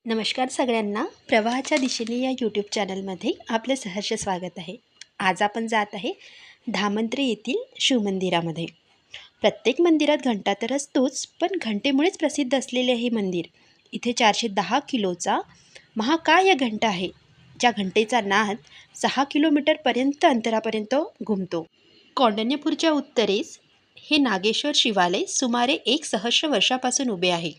नमस्कार सगळ्यांना. प्रवाहाच्या दिशेने या यूट्यूब चॅनलमध्ये आपले सहर्ष स्वागत आहे. आज आपण जात आहे धामंत्री येथील शिवमंदिरामध्ये. प्रत्येक मंदिरात घंटा तर असतोच, पण घंटेमुळेच प्रसिद्ध असलेले हे मंदिर. इथे 410 किलोचा महाकाय घंटा आहे, ज्या घंटेचा नाद 6 किलोमीटरपर्यंत अंतरापर्यंत घुमतो. कौंडण्यपूरच्या उत्तरेस हे नागेश्वर शिवालय सुमारे 1 सहस्र वर्षापासून उभे आहे.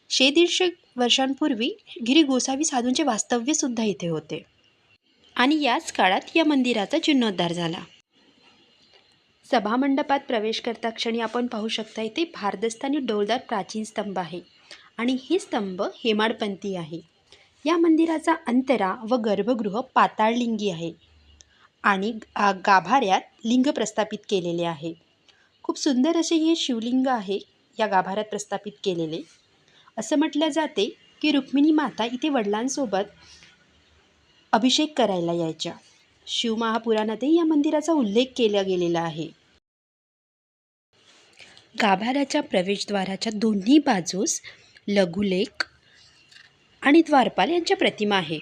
150 वर्षांपूर्वी गिरी गोसावी साधूंचे वास्तव्यसुद्धा इथे होते आणि याच काळात या मंदिराचा जीर्णोद्धार झाला. सभामंडपात प्रवेश करता क्षणी आपण पाहू शकता इथे भारदस्त डौलदार प्राचीन स्तंभ आहे आणि हे स्तंभ हेमाडपंथी आहे. या मंदिराचा अंतरा व गर्भगृह पाताळलिंगी आहे आणि गाभाऱ्यात लिंग प्रस्थापित केलेले आहे. खूप सुंदर असे हे शिवलिंग आहे या गाभाऱ्यात प्रस्थापित केलेले. असं म्हटलं जाते की रुक्मिणी माता इथे वडिलांसोबत अभिषेक करायला यायच्या. शिवमहापुराणातही या मंदिराचा उल्लेख केला गेलेला आहे. गाभाऱ्याच्या प्रवेशद्वाराच्या दोन्ही बाजूस लघुलेख आणि द्वारपाल यांच्या प्रतिमा आहे.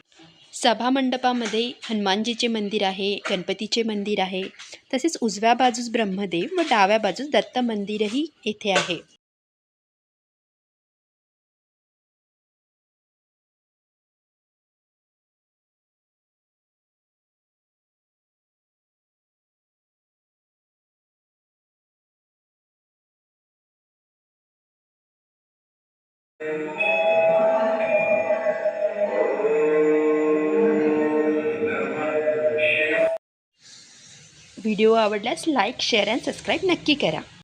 सभामंडपामध्ये हनुमानजीचे मंदिर आहे, गणपतीचे मंदिर आहे, तसेच उजव्या बाजूस ब्रह्मदेव व डाव्या बाजूस दत्त मंदिरही येथे आहे. व्हिडिओ आवडल्यास लाईक, शेअर आणि सबस्क्राईब नक्की करा.